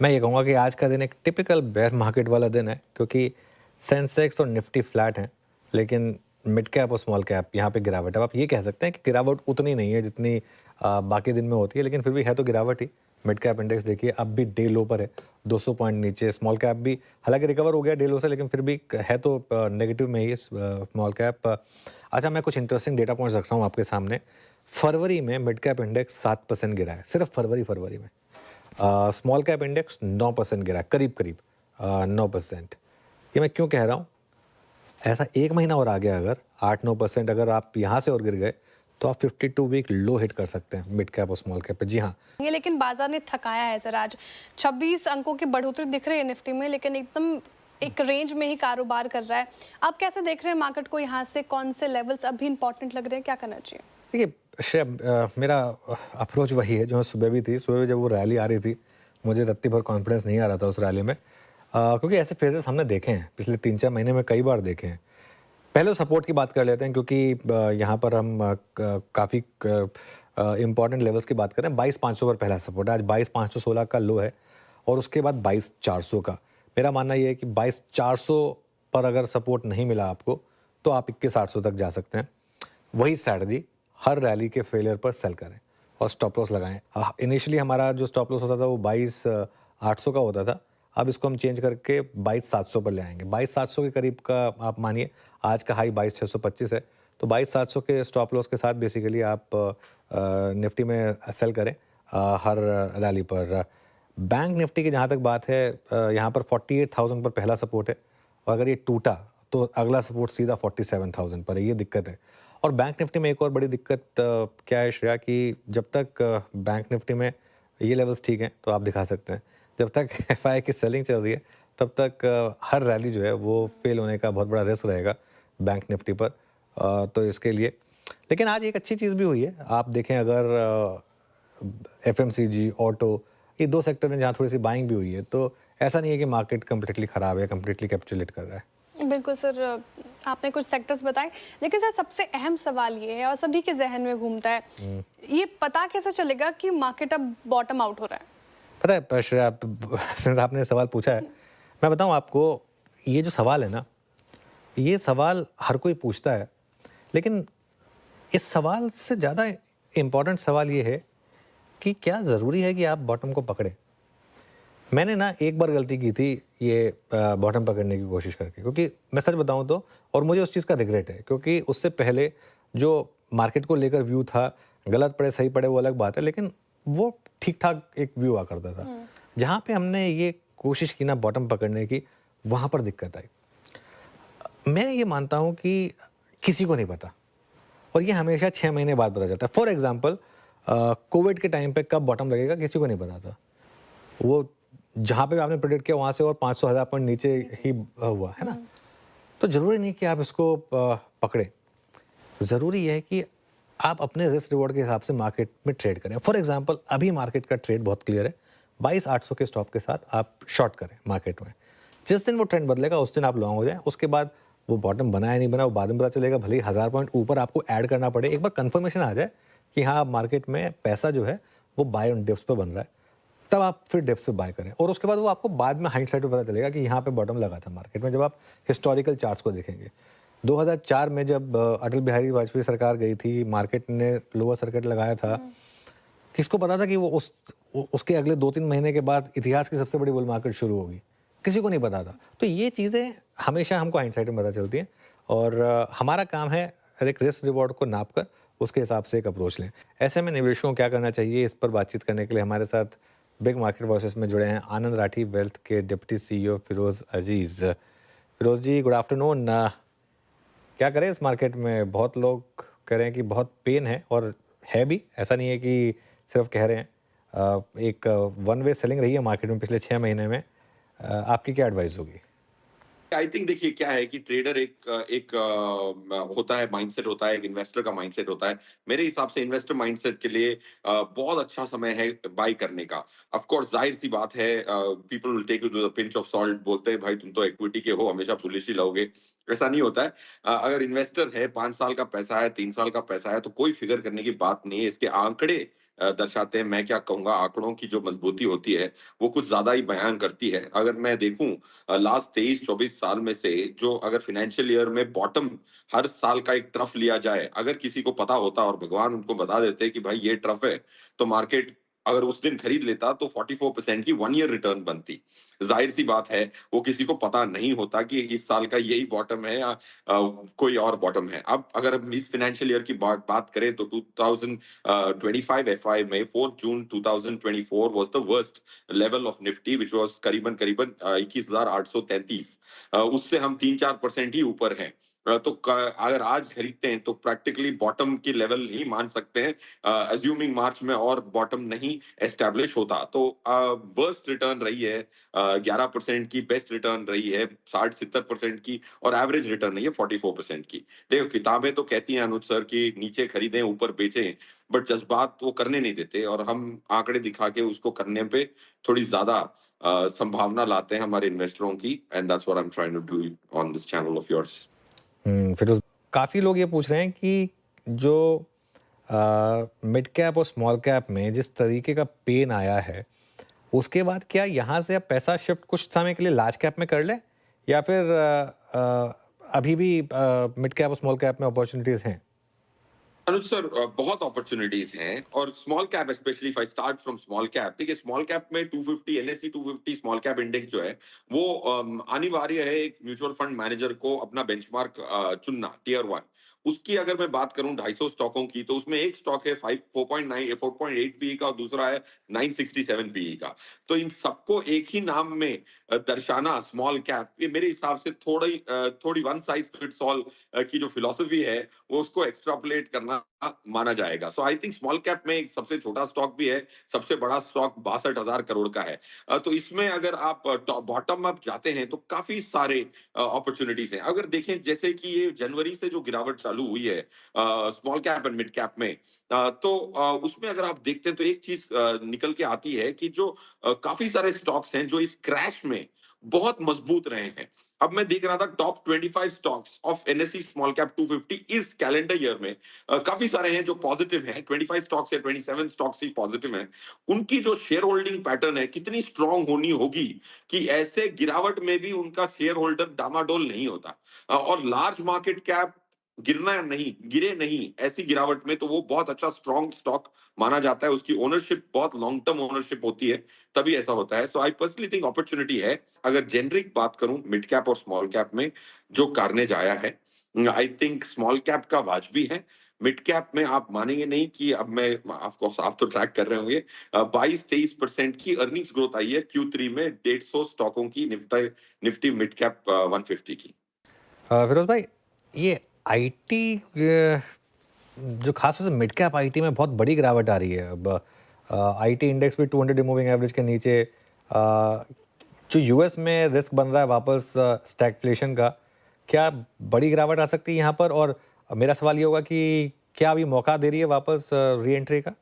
मैं ये कहूँगा कि आज का दिन एक टिपिकल बेयर मार्केट वाला दिन है, क्योंकि सेंसेक्स और निफ्टी फ्लैट हैं, लेकिन मिड कैप और स्मॉल कैप यहाँ पे गिरावट है। अब आप ये कह सकते हैं कि गिरावट उतनी नहीं है जितनी बाकी दिन में होती है, लेकिन फिर भी है तो गिरावट ही। मिड कैप इंडेक्स देखिए अब भी डे लो पर है, 200 पॉइंट नीचे। स्मॉल कैप भी हालांकि रिकवर हो गया डे लो से, लेकिन फिर भी है तो नेगेटिव में ही स्मॉल कैप। अच्छा, मैं कुछ इंटरेस्टिंग डेटा पॉइंट्स रख रहा हूँ आपके सामने। फरवरी में मिड कैप इंडेक्स 7% गिरा है, सिर्फ फरवरी में। स्मॉल कैप इंडेक्स 9% गिरा, करीब करीब 9%। ये मैं क्यों कह रहा हूँ, ऐसा एक महीना और आ गया अगर 8-9% अगर आप यहाँ से और गिर गए तो आप 52 वीक लो हिट कर सकते हैं मिड कैप और स्मॉल कैप पे। जी हाँ, ये लेकिन बाजार ने थकाया है सर। आज 26 अंकों की बढ़ोतरी दिख रही है निफ्टी में, लेकिन एकदम एक रेंज में ही कारोबार कर रहा है। आप कैसे देख रहे हैं मार्केट को? यहाँ से कौन से लेवल्स अभी इंपॉर्टेंट लग रहे हैं, क्या करना चाहिए? देखिए श्रेया, मेरा अप्रोच वही है जो सुबह भी थी। सुबह जब वो रैली आ रही थी, मुझे रत्ती भर कॉन्फिडेंस नहीं आ रहा था उस रैली में, क्योंकि ऐसे फेजेस हमने देखे हैं पिछले 3-4 महीने में, कई बार देखे हैं। पहले सपोर्ट की बात कर लेते हैं, क्योंकि यहाँ पर हम काफ़ी इंपॉर्टेंट लेवल्स की बात करें। 22,500 पर पहला सपोर्ट है, आज 22,516 का लो है, और उसके बाद 22,400 का। मेरा मानना ये है कि 22,400 पर अगर सपोर्ट नहीं मिला आपको तो आप 21,800 तक जा सकते हैं। वही स्ट्रैटेजी, हर रैली के फेलियर पर सेल करें और स्टॉप लॉस लगाएं। इनिशियली हमारा जो स्टॉप लॉस होता था वो 22,800 का होता था, अब इसको हम चेंज करके 22,700 पर ले आएंगे। 22,700 के करीब का आप मानिए, आज का हाई 22,625 है, तो 22,700 के स्टॉप लॉस के साथ बेसिकली आप निफ्टी में सेल करें हर रैली पर। बैंक निफ्टी की जहाँ तक बात है, यहाँ पर 48,000 पर पहला सपोर्ट है, और अगर ये टूटा तो अगला सपोर्ट सीधा 47,000 पर है। ये दिक्कत है। और बैंक निफ्टी में एक और बड़ी दिक्कत क्या है श्रेया, कि जब तक बैंक निफ्टी में ये लेवल्स ठीक हैं तो आप दिखा सकते हैं, जब तक एफआई की सेलिंग चल रही है तब तक हर रैली जो है वो फेल होने का बहुत बड़ा रिस्क रहेगा बैंक निफ्टी पर। तो इसके लिए, लेकिन आज एक अच्छी चीज़ भी हुई है। आप देखें, अगर एफएमसीजी, ऑटो, ये दो सेक्टर हैं जहाँ थोड़ी सी बाइंग भी हुई है, तो ऐसा नहीं है कि मार्केट कम्प्लीटली ख़राब है, कम्प्लीटली कैपिचुलेट कर रहा है। बिल्कुल सर, आपने कुछ सेक्टर्स बताए, लेकिन सर सबसे अहम सवाल ये है और सभी के जहन में घूमता है, ये पता कैसे चलेगा कि मार्केट अब बॉटम आउट हो रहा है? पता है श्रेया, सिंस आपने सवाल पूछा है, मैं बताऊं आपको, ये जो सवाल है ना, ये सवाल हर कोई पूछता है, लेकिन इस सवाल से ज़्यादा इम्पोर्टेंट सवाल ये है कि क्या ज़रूरी है कि आप बॉटम को पकड़ें। मैंने ना एक बार गलती की थी ये बॉटम पकड़ने की कोशिश करके, क्योंकि मैं सच बताऊं तो, और मुझे उस चीज़ का रिग्रेट है, क्योंकि उससे पहले जो मार्केट को लेकर व्यू था, गलत पड़े सही पड़े वो अलग बात है, लेकिन वो ठीक ठाक एक व्यू आ करता था। जहाँ पे हमने ये कोशिश की ना बॉटम पकड़ने की, वहाँ पर दिक्कत आई। मैं ये मानता हूँ कि किसी को नहीं पता, और ये हमेशा 6 महीने बाद पता चलता है। फॉर एग्जाम्पल, कोविड के टाइम पे कब बॉटम लगेगा किसी को नहीं पता था। वो जहाँ पे आपने प्रेडिक्ट किया वहाँ से और 500,000 पॉइंट नीचे ही हुआ, है ना। तो ज़रूरी नहीं कि आप इसको पकड़ें, ज़रूरी है कि आप अपने रिस्क रिवॉर्ड के हिसाब से मार्केट में ट्रेड करें। फॉर एग्जांपल, अभी मार्केट का ट्रेड बहुत क्लियर है, 22,800 के स्टॉप के साथ आप शॉर्ट करें मार्केट में। जिस दिन वो ट्रेंड बदलेगा उस दिन आप लॉन्ग हो जाएं। उसके बाद वो बॉटम बना या नहीं बना वो बाद में पता चलेगा, भले ही 1000 पॉइंट ऊपर आपको ऐड करना पड़े, एक बार कंफर्मेशन आ जाए कि हाँ मार्केट में पैसा जो है वो बाय ऑन डिप्स पे बन रहा है, तब आप फिर डिप्स पे बाय करें। और उसके बाद वो आपको बाद में हाइंडसाइट पे पता चलेगा कि यहाँ पे बॉटम लगा था मार्केट में, जब आप हिस्टोरिकल चार्ट्स को देखेंगे। 2004 में जब अटल बिहारी वाजपेयी सरकार गई थी, मार्केट ने लोअर सर्किट लगाया था, किसको पता था कि वो उसके अगले 2-3 महीने के बाद इतिहास की सबसे बड़ी बुल मार्केट शुरू होगी? किसी को नहीं पता था। तो ये चीज़ें हमेशा हमको हाइंडसाइट में पता चलती हैं, और हमारा काम है एक रिस्क रिवॉर्ड को नाप कर उसके हिसाब से एक अप्रोच लें। ऐसे में निवेशकों को क्या करना चाहिए, इस पर बातचीत करने के लिए हमारे साथ बिग मार्केट वॉइसेस में जुड़े हैं आनंद राठी वेल्थ के डिप्टी सीईओ फिरोज अजीज। फिरोज जी, गुड आफ्टरनून। क्या करें इस मार्केट में? बहुत लोग कह रहे हैं कि बहुत पेन है, और है भी, ऐसा नहीं है कि सिर्फ कह रहे हैं। एक वन वे सेलिंग रही है मार्केट में पिछले 6 महीने में। आपकी क्या एडवाइस होगी? आई थिंक देखिए क्या है कि ट्रेडर होता है, माइंडसेट होता है, एक इन्वेस्टर का माइंडसेट होता है। मेरे हिसाब से इन्वेस्टर माइंडसेट के लिए बहुत अच्छा समय है बाई करने का। ऑफ कोर्स जाहिर सी बात है, people will take you to the pinch of salt, बोलते हैं भाई तुम तो इक्विटी के हो, हमेशा बुलिश ही रहोगे। ऐसा नहीं होता है। अगर इन्वेस्टर है, 5 साल का पैसा है, 3 साल का पैसा है, तो कोई फिगर करने की बात नहीं है। इसके आंकड़े दर्शाते हैं। मैं क्या कहूँगा, आंकड़ों की जो मजबूती होती है, वो कुछ ज़्यादा ही बयान करती है। अगर मैं देखूँ लास्ट 23-24 साल में से जो अगर फाइनेंशियल ईयर में बॉटम हर साल का एक ट्रफ लिया जाए, अगर किसी को पता होता और भगवान उनको बता देते कि भाई ये ट्रफ है, तो मार्केट अगर उस दिन खरीद लेता तो 44% की 1 ईयर रिटर्न बनती। ज़ाहिर-सी बात है, वो किसी को पता नहीं होता कि इस साल का यही बॉटम है या कोई और बॉटम है। अब अगर हम इस फाइनेंशियल ईयर की बात करें तो 2025 एफआई में 4 जून 2024 was the worst level of Nifty which was करीबन 21,833। उससे हम 3-4% ही ऊपर हैं। अगर आज खरीदते हैं तो प्रैक्टिकली बॉटम की लेवल ही मान सकते हैं, अज्यूमिंग मार्च में और बॉटम नहीं एस्टैब्लिश होता तो वर्स्ट रिटर्न रही है 11% की, बेस्ट रिटर्न रही है 60-70% की, और एवरेज रिटर्न रही है 44% की। देखो, किताबें तो कहती हैं अनुज सर कि नीचे खरीदें ऊपर बेचें, बट जज्बात वो करने नहीं देते और हम आंकड़े दिखा के उसको करने पे थोड़ी ज्यादा संभावना लाते हैं हमारे इन्वेस्टरों की, and that's what I am trying to do on this channel of yours. Feroz, काफ़ी लोग ये पूछ रहे हैं कि जो मिड कैप और स्मॉल कैप में जिस तरीके का पेन आया है, उसके बाद क्या यहाँ से अब पैसा शिफ्ट कुछ समय के लिए लार्ज कैप में कर ले, या फिर अभी भी मिड कैप और स्मॉल कैप में अपॉर्चुनिटीज हैं? अनुज सर, बहुत अपॉर्चुनिटीज हैं, और small cap specially, if I start from small cap, देखिए स्मॉल कैप में 250 एनएससी 250 स्मॉल कैप इंडेक्स जो है वो अनिवार्य है एक म्यूचुअल फंड मैनेजर को अपना बेंचमार्क चुनना, टियर 1। उसकी अगर मैं बात करूं 250 स्टॉकों की, तो उसमें एक स्टॉक है 4.8 पीई का और दूसरा है 967 पीई का। तो इन सबको एक ही नाम में दर्शाना स्मॉल कैप, ये मेरे हिसाब से थोड़ी वन साइज फिट्स ऑल की जो फिलॉसफी है वो उसको एक्सट्रापोलेट करना माना जाएगा। सो आई थिंक स्मॉल कैप में एक सबसे छोटा स्टॉक भी है, सबसे बड़ा स्टॉक 62,000 करोड़ का है। तो इसमें अगर आप बॉटम अप जाते हैं तो काफी सारे अपॉर्चुनिटीज हैं। अगर देखें जैसे कि ये जनवरी से जो गिरावट चालू हुई है small cap and mid cap में, तो उसमें अगर आप देखते हैं तो एक चीज निकल के आती है कि जो काफी सारे स्टॉक्स हैं जो इस क्रैश में बहुत मजबूत रहे हैं। अब मैं देख रहा था top 25 stocks of NSC small cap 250 इस कैलेंडर ईयर में, काफी सारे हैं जो पॉजिटिव हैं, 25 स्टॉक्स या 27 स्टॉक्स ही पॉजिटिव हैं। उनकी जो शेयर होल्डिंग पैटर्न है कितनी स्ट्रांग होनी होगी कि ऐसे गिरावट में भी उनका शेयर होल्डर डामाडोल नहीं होता। और लार्ज मार्केट कैप गिरना नहीं, गिरे नहीं ऐसी गिरावट में, तो वो बहुत अच्छा स्ट्रांग स्टॉक माना जाता है। उसकी ओनरशिप बहुत लॉन्ग टर्म ओनरशिप होती है, तभी ऐसा होता है। सो आई पर्सनली थिंक अपॉर्चुनिटी है। अगर जेनरिक बात करूं मिड कैप और स्मॉल कैप में जो कार्नेज आया है, आई थिंक स्मॉल कैप का वाजबी है। मिड कैप में आप मानेंगे नहीं कि अब मैं आपको, आप तो ट्रैक कर रहे होंगे, 22-23% की अर्निंग्स ग्रोथ आई है Q3 में 150 स्टॉकों की, निफ्टी मिड कैप 150 की। फिरोज भाई, ये आईटी जो खास तौर से मिड कैप आईटी में बहुत बड़ी गिरावट आ रही है। अब आईटी इंडेक्स भी 200 मूविंग एवरेज के नीचे, जो यूएस में रिस्क बन रहा है वापस स्टैगफ्लेशन का, क्या बड़ी गिरावट आ सकती है यहाँ पर? और मेरा सवाल ये होगा कि क्या अभी मौका दे रही है वापस री एंट्री का?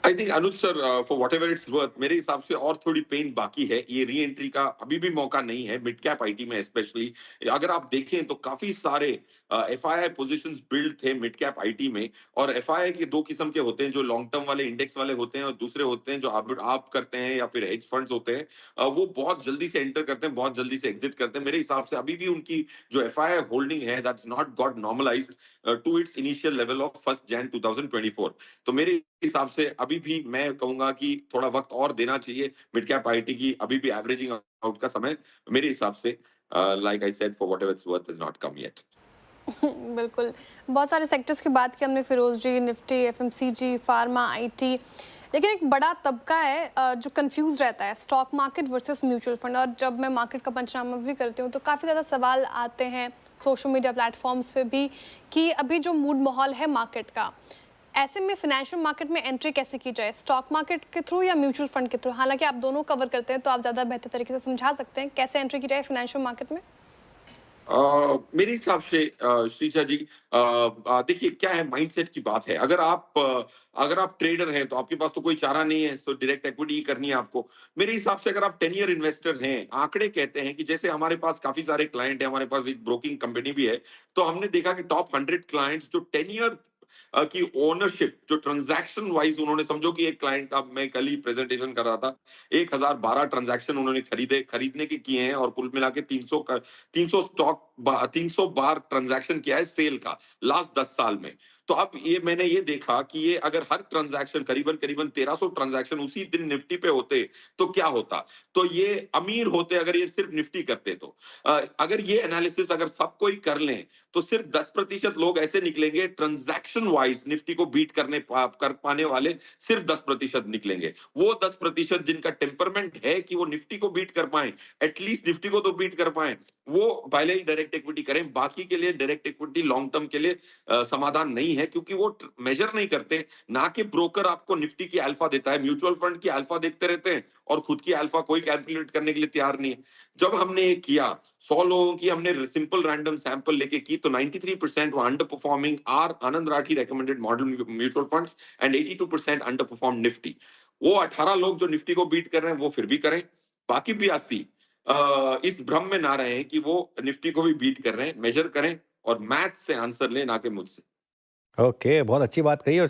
I think Anuj sir, for what ever its worth, मेरे हिसाब से और थोड़ी पेन बाकी है। ये री एंट्री का अभी भी मौका नहीं है मिड कैप आईटी में स्पेशली। अगर आप देखें तो काफी सारे एफआईआई पोजीशंस बिल्ड थे मिड कैप आईटी में। और एफआईआई के दो किस्म के होते हैं, जो लॉन्ग टर्म वाले इंडेक्स वाले होते हैं, और दूसरे होते हैं जो आप करते हैं या फिर हेज फंड्स होते हैं। वो बहुत जल्दी से एंटर करते हैं, बहुत जल्दी से एग्जिट करते हैं। मेरे हिसाब से अभी भी उनकी जो एफआईआई होल्डिंग है that's not got normalized to its initial level of 1 January 2024। तो मेरे हिसाब से अभी भी मैं कहूंगा कि थोड़ा वक्त और देना चाहिए मिड कैप आईटी की। अभी भी एवरेजिंग आउट का समय मेरे हिसाब से, like I said, for whatever it's worth, is not come yet. बिल्कुल। बहुत सारे सेक्टर्स की बात की हमने, फिरोज जी, निफ्टी, एफएमसीजी, फार्मा, आईटी, लेकिन एक बड़ा तबका है जो कंफ्यूज रहता है, stock market versus mutual fund. और जब मैं मार्केट का पंचनामा भी करती हूँ तो काफ़ी ज़्यादा सवाल आते हैं सोशल मीडिया प्लेटफॉर्म्स पे भी कि अभी जो मूड माहौल है मार्केट का, ऐसे में फाइनेंशियल मार्केट में एंट्री कैसे की जाए, स्टॉक मार्केट के थ्रू या म्यूचुअल फंड के थ्रू? हालांकि आप दोनों कवर करते हैं तो आप ज़्यादा बेहतर तरीके से समझा सकते हैं कैसे एंट्री की जाए फाइनेंशियल मार्केट में। मेरे हिसाब से श्रीजा जी, देखिए क्या है, माइंडसेट की बात है। अगर आप ट्रेडर हैं तो आपके पास तो कोई चारा नहीं है, तो डायरेक्ट इक्विटी ही करनी है आपको। मेरे हिसाब से अगर आप 10 ईयर इन्वेस्टर हैं, आंकड़े कहते हैं कि जैसे हमारे पास काफी सारे क्लाइंट हैं, हमारे पास एक ब्रोकिंग कंपनी भी है, तो हमने देखा कि टॉप 100 क्लाइंट्स जो 10 ईयर कि ओनरशिप जो ट्रांजैक्शन वाइज उन्होंने, समझो कि एक क्लाइंट का मैं कल ही प्रेजेंटेशन कर रहा था, 1012 ट्रांजैक्शन उन्होंने खरीदने के किए हैं और कुल मिला के 300 स्टॉक 300 बार ट्रांजैक्शन किया है सेल का लास्ट 10 साल में। तो अब मैंने ये देखा कि ये अगर हर ट्रांजैक्शन करीबन करीबन 1300 ट्रांजैक्शन उसी दिन निफ्टी पे होते तो क्या होता। तो ये अमीर होते अगर ये सिर्फ निफ्टी करते तो। अगर ये एनालिसिस अगर सब कोई कर लें तो सिर्फ 10% लोग ऐसे निकलेंगे ट्रांजैक्शन वाइज निफ्टी को बीट कर पाने वाले, सिर्फ 10% निकलेंगे। वो 10% जिनका टेम्परमेंट है कि वो निफ्टी को बीट कर पाए, एटलीस्ट निफ्टी को तो बीट कर पाए, वो पहले ही डायरेक्ट इक्विटी करें। बाकी के लिए डायरेक्ट इक्विटी लॉन्ग टर्म के लिए समाधान नहीं है, क्योंकि वो मेजर नहीं करते। ना कि ब्रोकर आपको निफ्टी की अल्फा देता है, म्यूचुअल फंड की अल्फा देखते रहते हैं और खुद की अल्फा कोई कैलकुलेट करने के लिए तैयार नहीं है। जब हमने ये किया, 100 लोगों की हमने सिंपल रैंडम सैंपल लेके की, तो 93% वो under performing are Anand Rathi recommended model mutual funds and 82% under perform Nifty. वो 18 लोग जो निफ्टी को बीट कर रहे हैं वो फिर भी करें, बाकी भी 80 इस भ्रम में ना रहे कि वो निफ्टी को भी बीट कर रहे हैं। मेजर करें और मैथ से आंसर लें, ना कि मुझसे। ओके, बहुत अच्छी बात कही और